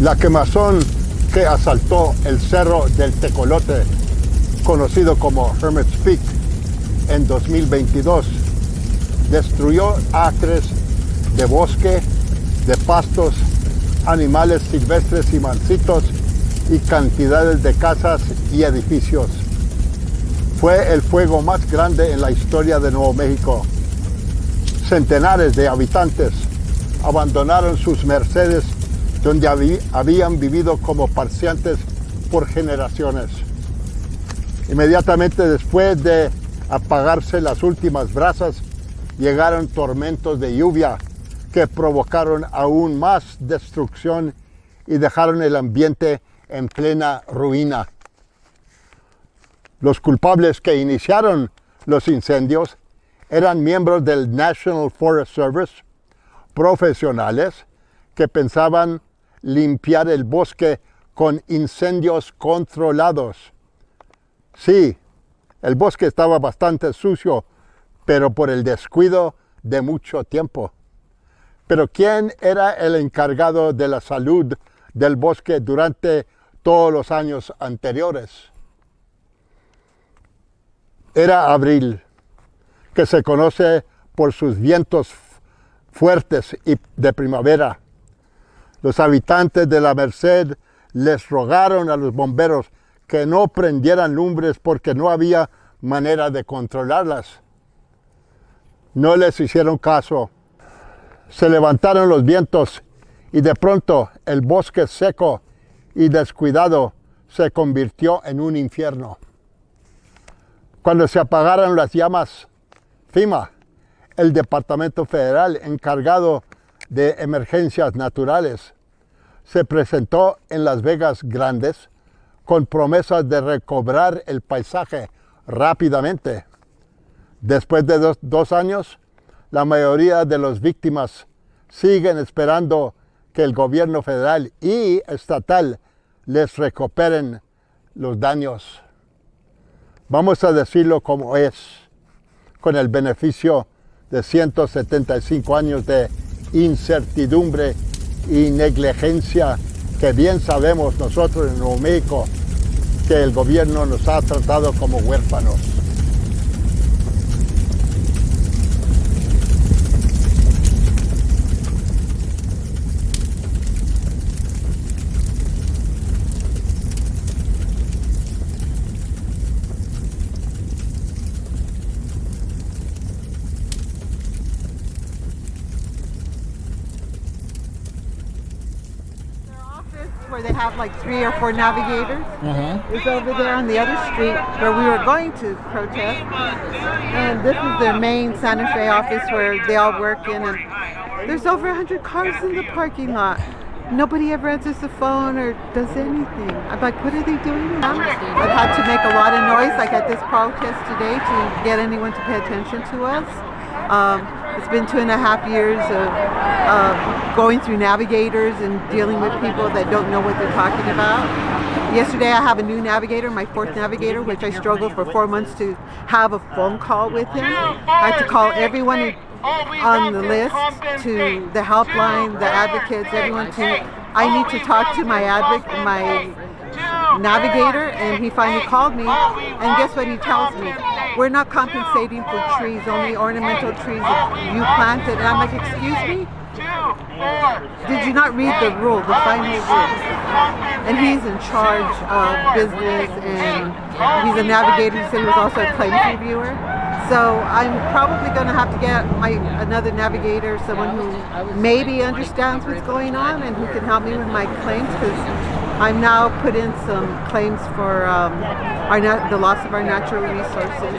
La quemazón que asaltó el cerro del Tecolote, conocido como Hermit's Peak, en 2022, destruyó acres de bosque, de pastos, animales silvestres y mansitos y cantidades de casas y edificios. Fue el fuego más grande en la historia de Nuevo México. Centenares de habitantes abandonaron sus mercedes donde habían vivido como parciantes por generaciones. Inmediatamente después de apagarse las últimas brasas, llegaron tormentos de lluvia que provocaron aún más destrucción y dejaron el ambiente en plena ruina. Los culpables que iniciaron los incendios eran miembros del National Forest Service, profesionales que pensaban limpiar el bosque con incendios controlados. Sí, el bosque estaba bastante sucio, pero por el descuido de mucho tiempo. Pero ¿quién era el encargado de la salud del bosque durante todos los años anteriores? Era Abril, que se conoce por sus vientos fuertes y de primavera. Los habitantes de la Merced les rogaron a los bomberos que no prendieran lumbres porque no había manera de controlarlas. No les hicieron caso. Se levantaron los vientos y de pronto el bosque seco y descuidado se convirtió en un infierno. Cuando se apagaron las llamas, FEMA, el Departamento Federal encargado de emergencias naturales, se presentó en Las Vegas Grandes con promesas de recobrar el paisaje rápidamente. Después de dos años, la mayoría de las víctimas siguen esperando que el gobierno federal y estatal les recuperen los daños. Vamos a decirlo como es, con el beneficio de 175 años de incertidumbre y negligencia que bien sabemos nosotros en Nuevo México que el gobierno nos ha tratado como huérfanos. Where they have like 3 or 4 navigators. It's over there on the other street where we were going to protest. And this is their main Santa Fe office where they all work in. And there's over 100 cars in the parking lot. Nobody ever answers the phone or does anything. I'm like, what are they doing? I've had to make a lot of noise, like at this protest today, to get anyone to pay attention to us. It's been 2.5 years of going through navigators and dealing with people that don't know what they're talking about. Yesterday I have a new navigator, my 4th navigator, which I struggled for 4 months to have a phone call with him. I had to call everyone on the list, to the helpline, the advocates, everyone I need to talk to my navigator, and he finally called me, and guess what he tells me? We're not compensating for trees, only ornamental trees that you planted. And I'm like, excuse me? Did you not read the rule, the final rule? And he's in charge of business, and he's a navigator. He said he was also a claims reviewer. So I'm probably going to have to get another navigator, someone who maybe understands what's going on and who can help me with my claims, because I'm now put in some claims for the loss of our natural resources.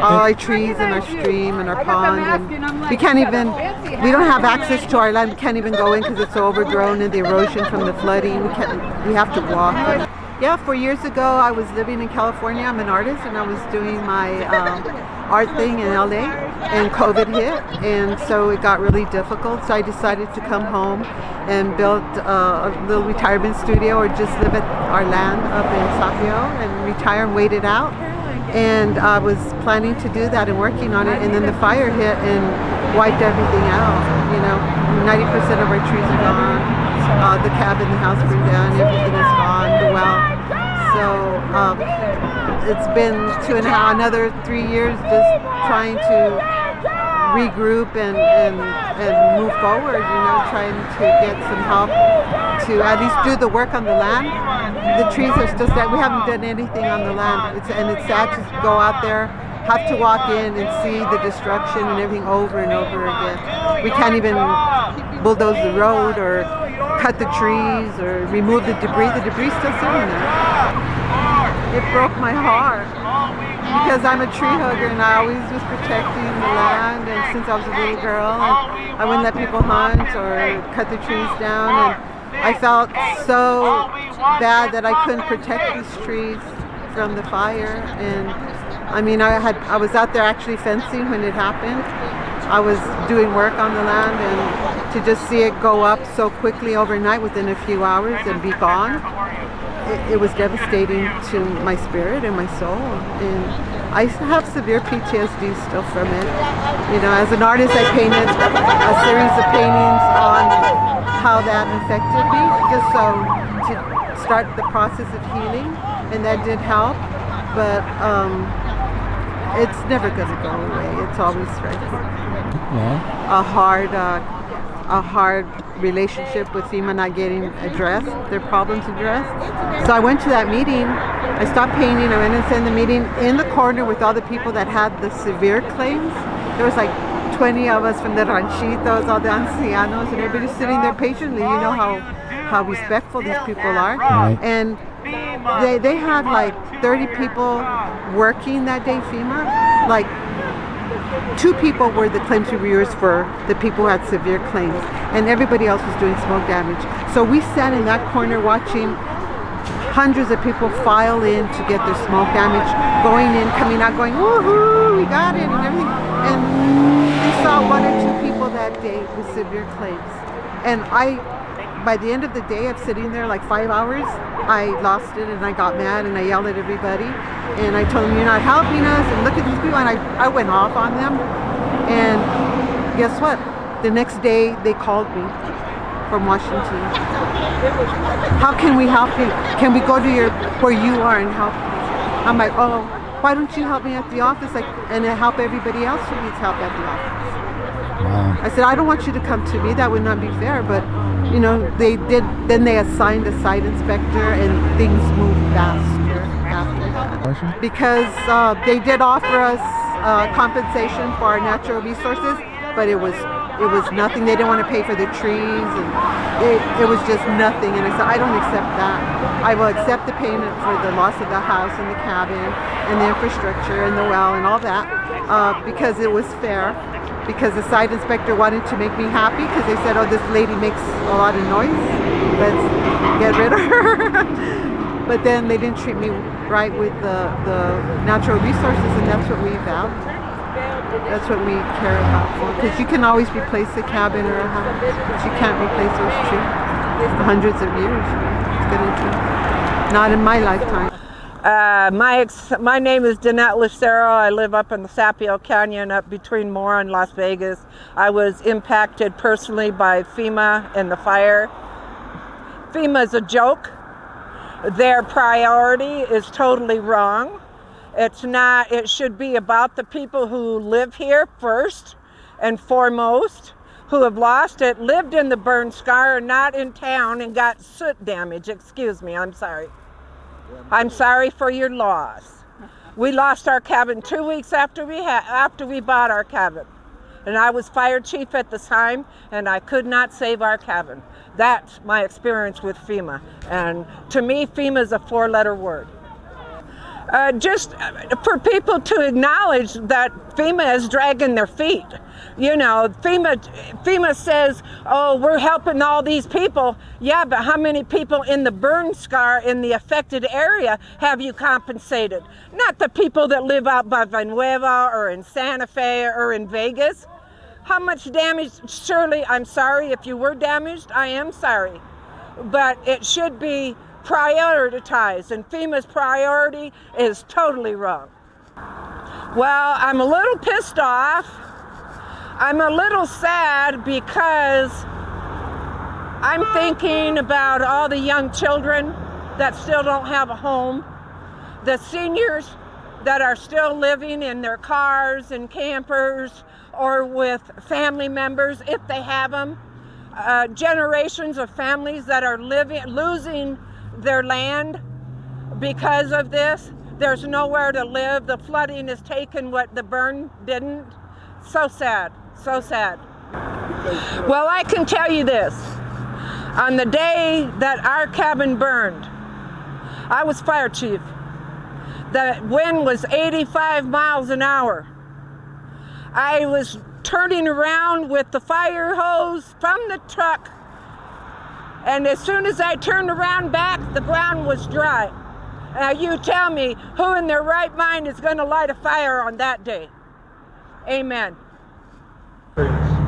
All our trees and our stream and our pond, and we don't have access to our land. We can't even go in because it's so overgrown, and the erosion from the flooding. We have to walk. Yeah, 4 years ago I was living in California. I'm an artist, and I was doing my art thing in LA, and COVID hit, and so it got really difficult. So I decided to come home and build a little retirement studio, or just live at our land up in Sapio and retire and wait it out. And I was planning to do that and working on it, and then the fire hit and wiped everything out. 90% of our trees are gone. the cabin, the house burned down, everything is gone, the well. So it's been another 3 years just trying to regroup and move forward, trying to get some help to at least do the work on the land. The trees are still standing. We haven't done anything on the land. It's sad to go out there, have to walk in and see the destruction and everything over and over again. We can't even bulldoze the road or cut the trees or remove the debris. The debris is still sitting there. It broke my heart because I'm a tree hugger and I always was protecting the land, and since I was a little girl, and I wouldn't let people hunt or cut the trees down, and I felt so bad that I couldn't protect these trees from the fire. And I mean, I was out there actually fencing when it happened. I was doing work on the land, and to just see it go up so quickly overnight within a few hours and be gone, it was devastating to my spirit and my soul. And I have severe PTSD still from it. As an artist, I painted a series of paintings on how that affected me, just so to start the process of healing, and that did help. But it's never going to go away. It's always right here. Yeah. A hard relationship with FEMA not getting addressed, their problems addressed. So I went to that meeting. I stopped painting. I went and sat in the meeting in the corner with all the people that had the severe claims. There was like 20 of us from the ranchitos, all the ancianos, and everybody sitting there patiently. You know how respectful these people are. Right. And they had like 30 people working that day, FEMA. Like 2 people were the claims reviewers for the people who had severe claims, and everybody else was doing smoke damage. So we sat in that corner watching hundreds of people file in to get their smoke damage, going in, coming out, going, woohoo, we got it, and everything. And we saw 1 or 2 people that day with severe claims. And by the end of the day of sitting there like 5 hours, I lost it, and I got mad, and I yelled at everybody, and I told them, you're not helping us, and look at these people, and I went off on them. And guess what? The next day they called me from Washington. How can we help you? Can we go to where you are and help you? I'm like, oh, why don't you help me at the office, and help everybody else who needs help at the office? Wow. I said, I don't want you to come to me. That would not be fair. But they did. Then they assigned a site inspector, and things moved faster after that. Because they did offer us compensation for our natural resources, but it was nothing. They didn't want to pay for the trees, and it was just nothing. And I said, I don't accept that. I will accept the payment for the loss of the house and the cabin and the infrastructure and the well and all that, because it was fair. Because the site inspector wanted to make me happy, because they said, oh, this lady makes a lot of noise, let's get rid of her. But then they didn't treat me right with the natural resources, and that's what we value. That's what we care about. Because you can always replace a cabin or a house, but you can't replace those trees. For hundreds of years, it's going to be. Not in my lifetime. My name is Danette Lucero. I live up in the Sapio Canyon up between Mora and Las Vegas. I was impacted personally by FEMA and the fire. FEMA is a joke. Their priority is totally wrong. It's not. It should be about the people who live here first and foremost, who have lost it, lived in the burn scar, not in town, and got soot damage. Excuse me, I'm sorry. I'm sorry for your loss. We lost our cabin 2 weeks after we bought our cabin. And I was fire chief at the time, and I could not save our cabin. That's my experience with FEMA. And to me, FEMA is a 4-letter word. Just for people to acknowledge that FEMA is dragging their feet. FEMA says, oh, we're helping all these people. Yeah, but how many people in the burn scar in the affected area have you compensated? Not the people that live out by Vinueva or in Santa Fe or in Vegas. How much damage? Surely, I'm sorry if you were damaged. I am sorry. But it should be prioritized, and FEMA's priority is totally wrong. Well, I'm a little pissed off. I'm a little sad because I'm thinking about all the young children that still don't have a home, the seniors that are still living in their cars and campers or with family members if they have them, generations of families that are losing their land because of this. There's nowhere to live. The flooding has taken what the burn didn't. So sad, so sad. Well, I can tell you this. On the day that our cabin burned, I was fire chief. The wind was 85 miles an hour. I was turning around with the fire hose from the truck, and as soon as I turned around back, the ground was dry. Now you tell me, who in their right mind is going to light a fire on that day? Amen.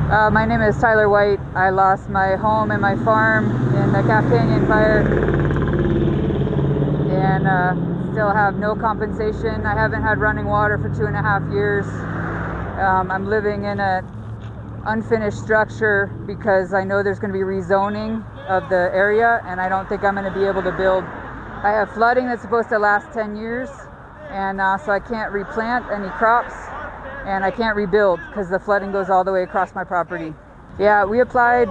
My name is Tyler White. I lost my home and my farm in the Calf Canyon fire, and still have no compensation. I haven't had running water for 2.5 years. I'm living in an unfinished structure because I know there's going to be rezoning of the area, and I don't think I'm going to be able to build. I have flooding that's supposed to last 10 years, and so I can't replant any crops. And I can't rebuild because the flooding goes all the way across my property. Yeah, we applied.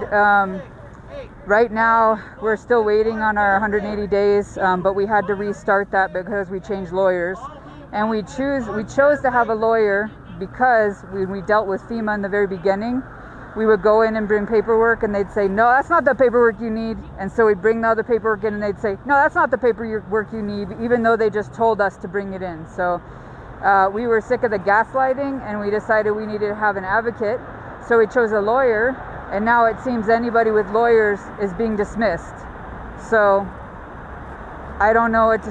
Right now, we're still waiting on our 180 days, but we had to restart that because we changed lawyers. And we chose to have a lawyer because when we dealt with FEMA in the very beginning, we would go in and bring paperwork and they'd say, no, that's not the paperwork you need. And so we'd bring the other paperwork in and they'd say, no, that's not the paperwork you need, even though they just told us to bring it in. So we were sick of the gaslighting, and we decided we needed to have an advocate. So we chose a lawyer, and now it seems anybody with lawyers is being dismissed. So I don't know what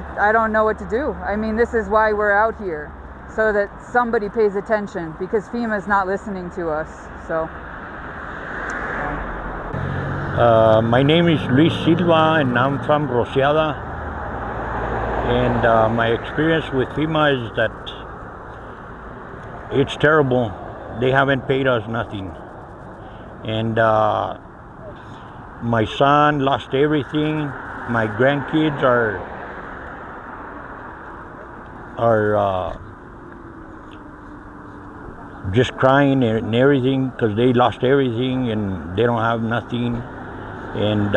to do. I mean, this is why we're out here, so that somebody pays attention, because FEMA is not listening to us. So. My name is Luis Silva, and I'm from Rociada. And my experience with FEMA is that it's terrible. They haven't paid us nothing. And my son lost everything. My grandkids are just crying and everything because they lost everything and they don't have nothing. And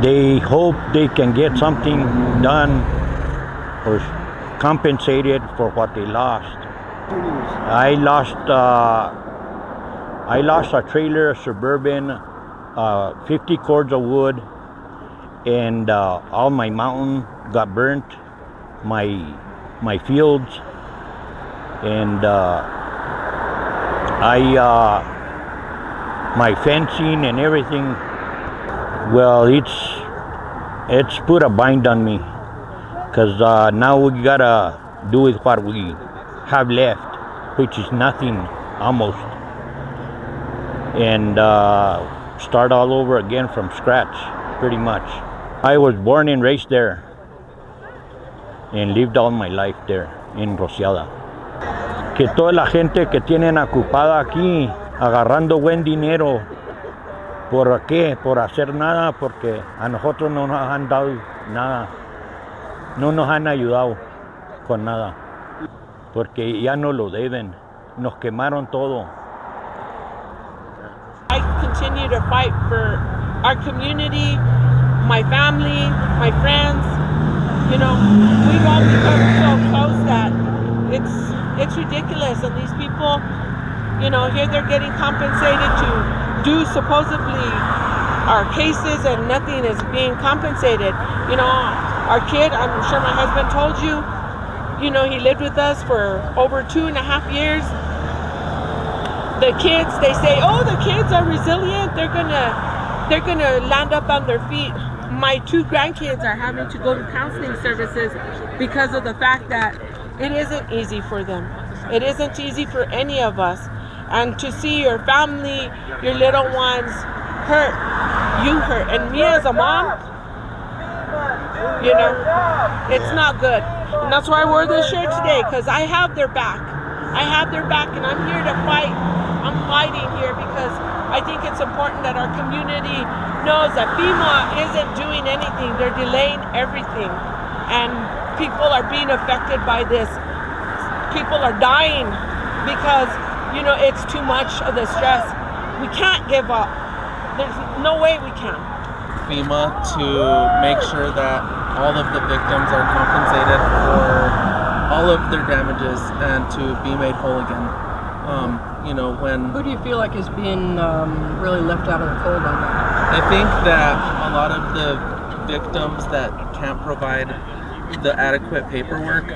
they hope they can get something done or compensated for what they lost. I lost a trailer, a Suburban, 50 cords of wood, and all my mountain got burnt, my fields, and my fencing and everything. Well, it's put a bind on me, because now we gotta do with what we have left, which is nothing almost, and start all over again from scratch, pretty much. I was born and raised there and lived all my life there in Rociada. Que toda la gente que tienen ocupada aquí agarrando buen dinero, ¿por qué? Por hacer nada, porque a nosotros no nos han dado nada, no nos han ayudado con nada, porque ya no lo deben, nos quemaron todo. I continue to fight for our community, my family, my friends. You know, we've all become so close that it's ridiculous. And these people, you know, here they're getting compensated to do supposedly our cases, and nothing is being compensated. You know, our kid, I'm sure my husband told you, you know, he lived with us for over 2.5 years. The kids, they say, oh, the kids are resilient. They're gonna land up on their feet. My 2 grandkids are having to go to counseling services because of the fact that it isn't easy for them. It isn't easy for any of us. And to see your family, your little ones hurt, you hurt. And me as a mom, you know, it's not good. And that's why I wore this shirt today, because I have their back. I have their back, and I'm here to fight I'm fighting here because I think it's important that our community knows that FEMA isn't doing anything. They're delaying everything. And people are being affected by this. People are dying because, it's too much of the stress. We can't give up. There's no way we can. FEMA to make sure that all of the victims are compensated for all of their damages and to be made whole again. Who do you feel like is being really left out of the cold on that? I think that a lot of the victims that can't provide the adequate paperwork,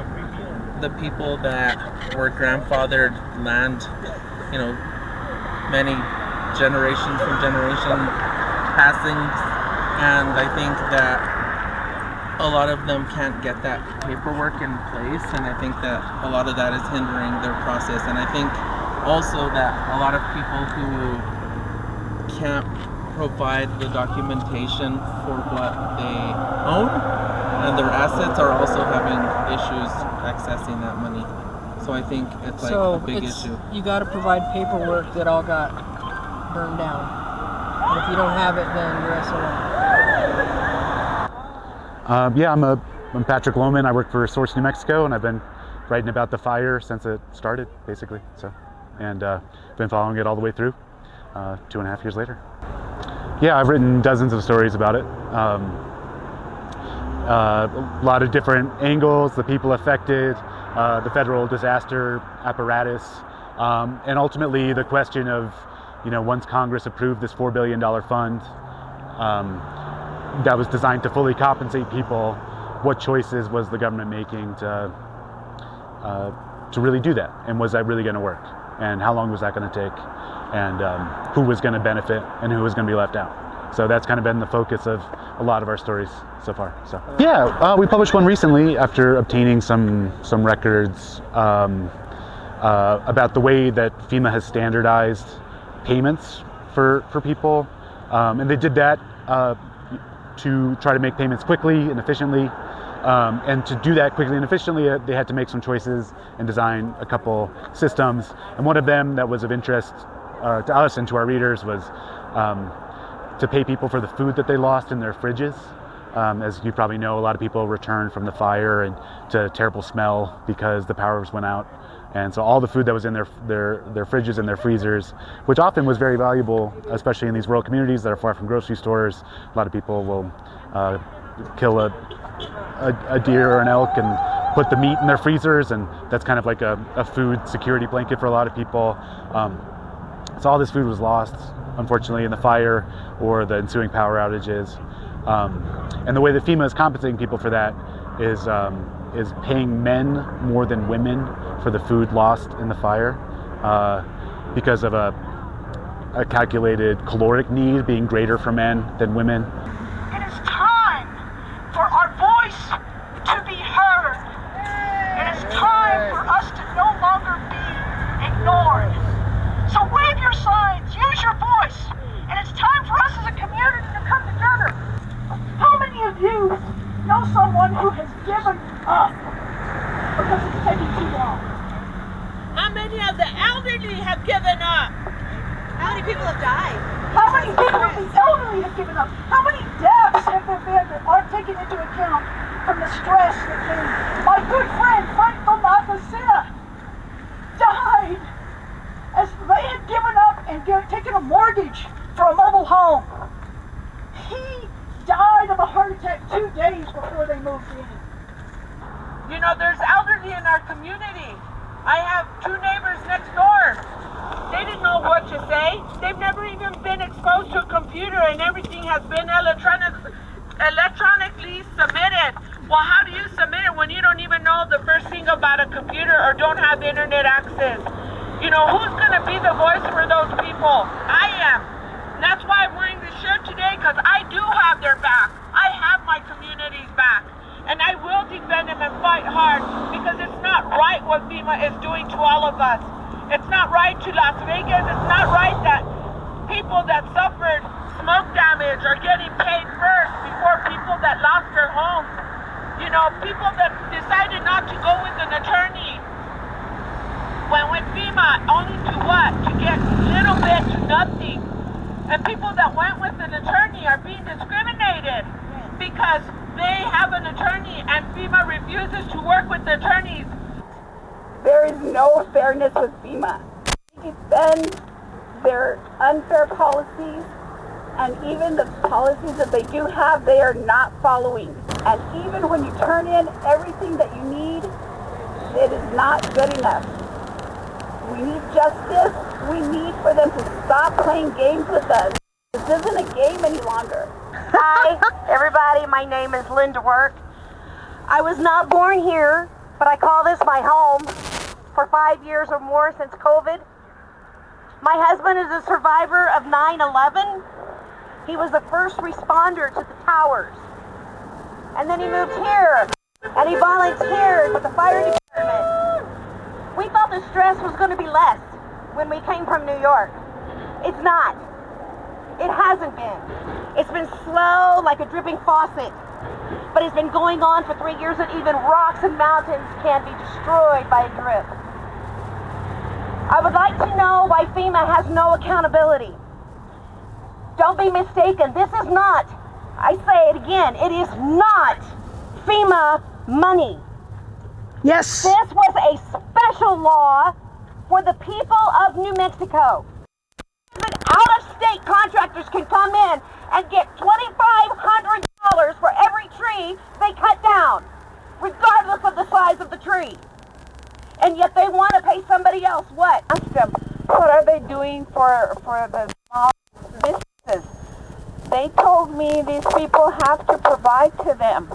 the people that were grandfathered land, many generations from generation passing, and I think that a lot of them can't get that paperwork in place, and I think that a lot of that is hindering their process. And I think also that a lot of people who can't provide the documentation for what they own and their assets are also having issues accessing that money. So I think it's like a big issue. You got to provide paperwork that all got burned down. And if you don't have it, then you're SOL. I'm Patrick Lohman. I work for Source New Mexico, and I've been writing about the fire since it started, basically. And been following it all the way through, 2.5 years later. Yeah, I've written dozens of stories about it. A lot of different angles, the people affected, the federal disaster apparatus, and ultimately the question of, once Congress approved this $4 billion fund that was designed to fully compensate people, what choices was the government making to really do that? And was that really going to work? And how long was that going to take? And who was going to benefit and who was going to be left out? So that's kind of been the focus of a lot of our stories so far. So yeah, we published one recently after obtaining some records about the way that FEMA has standardized payments for people, and they did that to try to make payments quickly and efficiently. And to do that quickly and efficiently, they had to make some choices and design a couple systems. And one of them that was of interest to us and to our readers was to pay people for the food that they lost in their fridges. As you probably know, a lot of people returned from the fire and to terrible smell because the powers went out. And so all the food that was in their fridges and their freezers, which often was very valuable, especially in these rural communities that are far from grocery stores. A lot of people will kill a deer or an elk and put the meat in their freezers, and that's kind of like a food security blanket for a lot of people. So all this food was lost, unfortunately, in the fire or the ensuing power outages. And the way that FEMA is compensating people for that is paying men more than women for the food lost in the fire because of a calculated caloric need being greater for men than women. It is time for our voice to be heard. It is time for us to no longer be ignored. So wave your signs, use your voice, and it's time for us as a community to come together. How many of you know someone who has given up because it's taking too long? How many of the elderly have given up? How many people have died? How many people of the elderly have given up? How many deaths have there been that aren't taken into account from the stress that came? My good friend, Frank Tomacasina, died as they had given up and taken a mortgage for a mobile home. He died of a heart attack 2 days before they moved in. There's elderly in our community. I have 2 neighbors next door. They didn't know what to say. They've never even been exposed to a computer, and everything has been electronically submitted. Well, how do you submit it when you don't even know the first thing about a computer or don't have internet access? Who's going to be the voice for those people? I am. And that's why I'm wearing this shirt today, because I do have their back. I have my community's back. And I will defend them and fight hard, because it's not right what FEMA is doing to all of us. It's not right to Las Vegas. It's not right that people that suffered smoke damage are getting paid first before people that lost their homes. People that decided not to go with an attorney went with FEMA only to what? To get And people that went with an attorney are being discriminated because they have an attorney and FEMA refuses to work with the attorneys. There is no fairness with FEMA. They defend their unfair policies, and even the policies that they do have, they are not following. And even when you turn in everything that you need, it is not good enough. We need justice. We need for them to stop playing games with us. This isn't a game any longer. Hi, everybody. My name is Linda Work. I was not born here, but I call this my home for 5 years or more since COVID. My husband is a survivor of 9/11. He was the first responder to the towers. And then he moved here, and he volunteered with the fire department. We thought the stress was going to be less when we came from New York. It's not. It hasn't been. It's been slow, like a dripping faucet. But it's been going on for 3 years, and even rocks and mountains can be destroyed by a drip. I would like to know why FEMA has no accountability. Don't be mistaken, this is not, I say it again, it is not FEMA money. Yes. This was a special law for the people of New Mexico. Even out-of-state contractors can come in and get $2,500 for every tree they cut down, regardless of the size of the tree. And yet they want to pay somebody else what? Ask them, what are they doing for the small businesses? They told me these people have to provide to them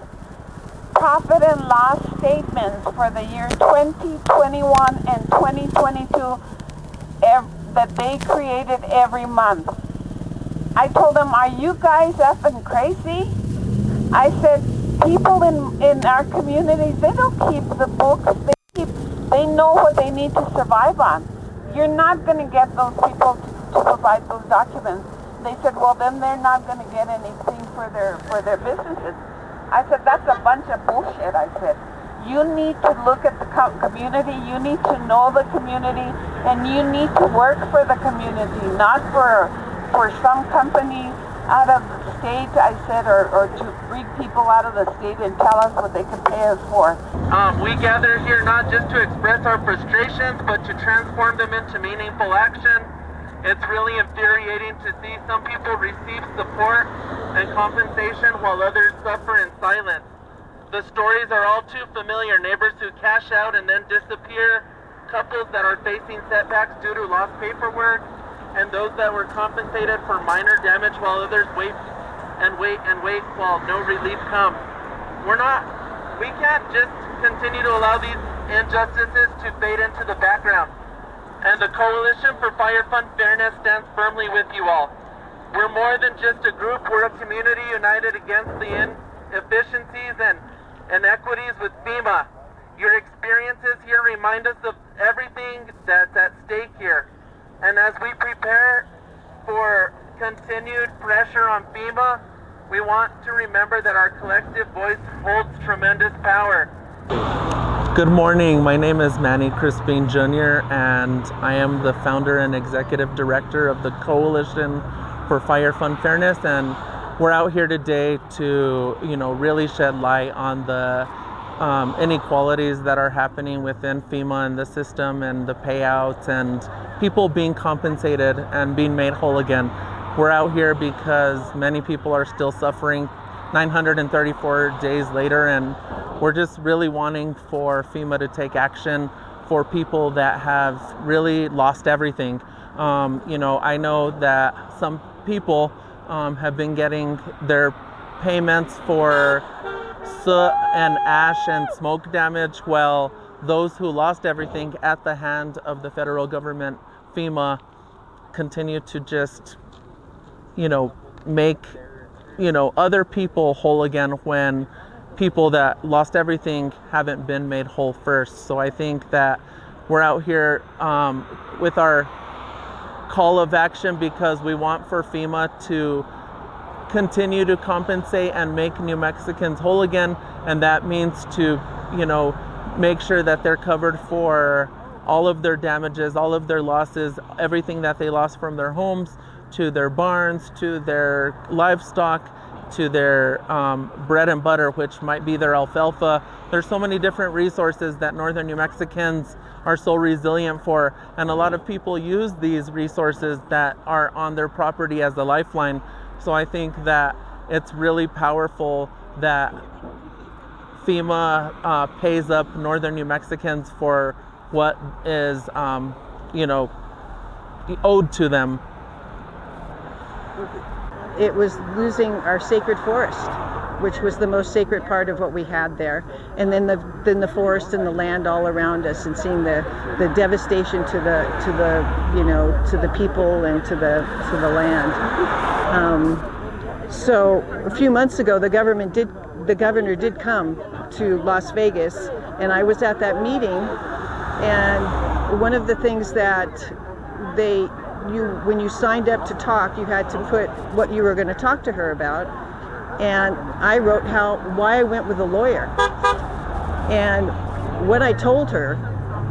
profit and loss statements for the year 2021 and 2022 that they created every month. I told them, are you guys effing crazy? I said, people in our communities, they don't keep the books. They know what they need to survive on. You're not going to get those people to provide those documents. They said, well, then they're not going to get anything for their businesses. I said, that's a bunch of bullshit. I said, you need to look at the community. You need to know the community, and you need to work for the community, not for some company out of the state, I said, or to bring people out of the state and tell us what they can pay us for. We gather here not just to express our frustrations, but to transform them into meaningful action. It's really infuriating to see some people receive support and compensation while others suffer in silence. The stories are all too familiar. Neighbors who cash out and then disappear, couples that are facing setbacks due to lost paperwork, and those that were compensated for minor damage while others wait and wait and wait while no relief comes. We can't just continue to allow these injustices to fade into the background. And the Coalition for Fire Fund Fairness stands firmly with you all. We're more than just a group, we're a community united against the inefficiencies and inequities with FEMA. Your experiences here remind us of everything that's at stake here. And as we prepare for continued pressure on FEMA, we want to remember that our collective voice holds tremendous power. Good morning, my name is Manny Crispin Jr. and I am the founder and executive director of the Coalition for Fire Fund Fairness, and we're out here today to really shed light on the inequalities that are happening within FEMA and the system and the payouts and people being compensated and being made whole again. We're out here because many people are still suffering 934 days later, and we're just really wanting for FEMA to take action for people that have really lost everything. I know that some people have been getting their payments for soot and ash and smoke damage, while those who lost everything at the hand of the federal government, FEMA, continue to just, make, other people whole again when people that lost everything haven't been made whole first. So I think that we're out here with our call of action because we want for FEMA to continue to compensate and make New Mexicans whole again, and that means to make sure that they're covered for all of their damages, all of their losses, everything that they lost from their homes, to their barns, to their livestock, to their bread and butter, which might be their alfalfa. There's so many different resources that northern New Mexicans are so resilient for, and a lot of people use these resources that are on their property as a lifeline. So I think that it's really powerful that FEMA pays up northern New Mexicans for what is, owed to them. It was losing our sacred forest, which was the most sacred part of what we had there, and then the forest and the land all around us, and seeing the devastation to the people and to the land. So a few months ago, the governor did come to Las Vegas, and I was at that meeting. And one of the things that when you signed up to talk, you had to put what you were going to talk to her about. And I wrote why I went with a lawyer. And what I told her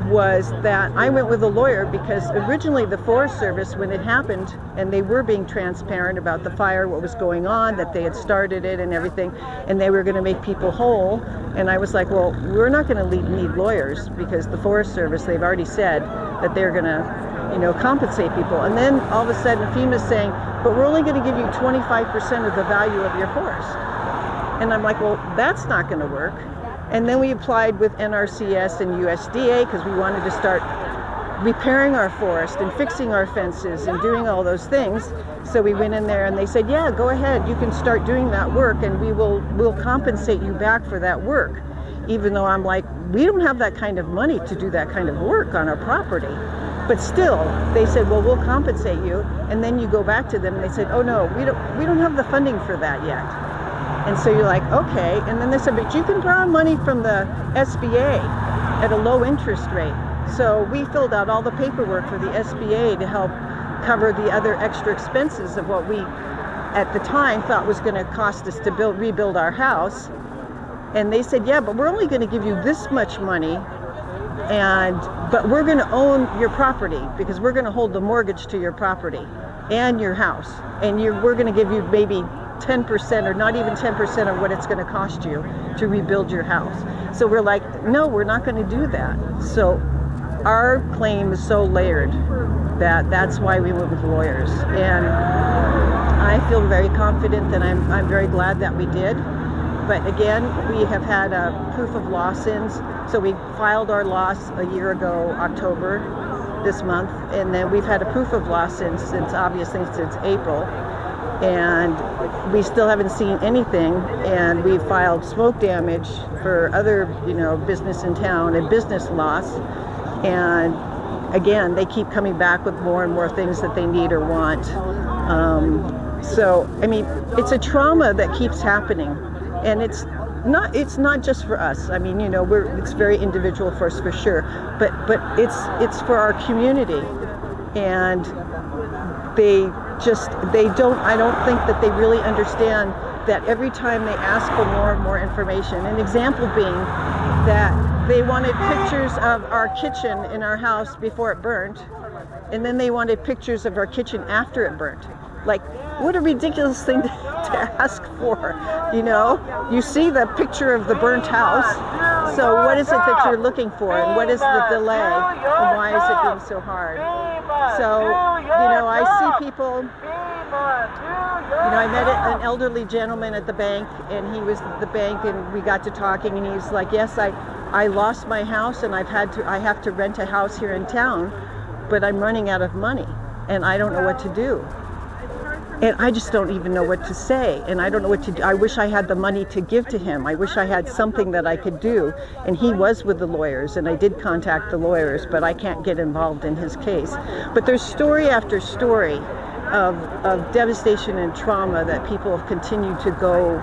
was that I went with a lawyer because originally the Forest Service, when it happened, and they were being transparent about the fire, what was going on, that they had started it and everything, and they were going to make people whole. And I was like, well, we're not going to need lawyers, because the Forest Service, they've already said that they're going to, compensate people. And then all of a sudden FEMA's saying, but we're only going to give you 25% of the value of your forest. And I'm like, well, that's not going to work. And then we applied with NRCS and USDA because we wanted to start repairing our forest and fixing our fences and doing all those things. So we went in there and they said, yeah, go ahead, you can start doing that work, and we'll compensate you back for that work. Even though I'm like, we don't have that kind of money to do that kind of work on our property. But still, they said, well, we'll compensate you. And then you go back to them and they said, oh no, we don't have the funding for that yet. And so you're like, okay. And then they said, but you can borrow money from the SBA at a low interest rate. So we filled out all the paperwork for the SBA to help cover the other extra expenses of what we, at the time, thought was going to cost us to rebuild our house. And they said, yeah, but we're only going to give you this much money, but we're going to own your property, because we're going to hold the mortgage to your property and your house. And we're going to give you maybe 10% or not even 10% of what it's going to cost you to rebuild your house. So we're like, no, we're not going to do that. So our claim is so layered that's why we went with lawyers. And I feel very confident, and I'm very glad that we did. But again, we have had a proof of loss since. So we filed our loss a year ago, October, this month. And then we've had a proof of loss since April. And we still haven't seen anything. And we filed smoke damage for other, business in town and business loss. And again, they keep coming back with more and more things that they need or want. So, I mean, it's a trauma that keeps happening. And it's not just for us. I mean, it's very individual for us for sure, but it's for our community. And I don't think that they really understand that every time they ask for more and more information, an example being that they wanted pictures of our kitchen in our house before it burnt, and then they wanted pictures of our kitchen after it burnt. Like, what a ridiculous thing to ask for, You see the picture of the burnt house, so what is it that you're looking for, and what is the delay, and why is it being so hard? So, I see people, I met an elderly gentleman at the bank, and he was at the bank, and we got to talking, and he was like, yes, I lost my house, and I have to rent a house here in town, but I'm running out of money, and I don't know what to do. And I just don't even know what to say, and I don't know what to do. I wish I had the money to give to him. I wish I had something that I could do. And he was with the lawyers, and I did contact the lawyers, but I can't get involved in his case. But there's story after story of devastation and trauma that people have continued to go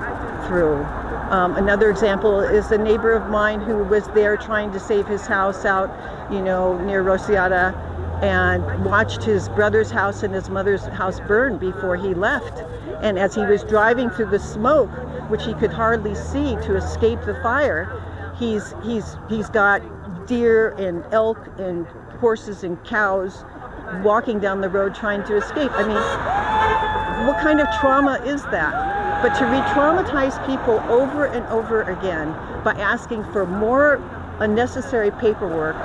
through. Another example is a neighbor of mine who was there trying to save his house out, near Rosiata, and watched his brother's house and his mother's house burn before he left. And as he was driving through the smoke, which he could hardly see to escape the fire, he's got deer and elk and horses and cows walking down the road trying to escape. I mean, what kind of trauma is that? But to re-traumatize people over and over again by asking for more unnecessary paperwork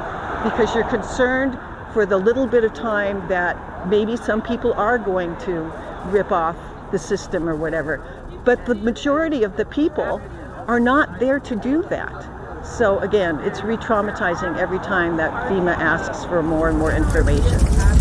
because you're concerned for the little bit of time that maybe some people are going to rip off the system or whatever. But the majority of the people are not there to do that. So again, it's re-traumatizing every time that FEMA asks for more and more information.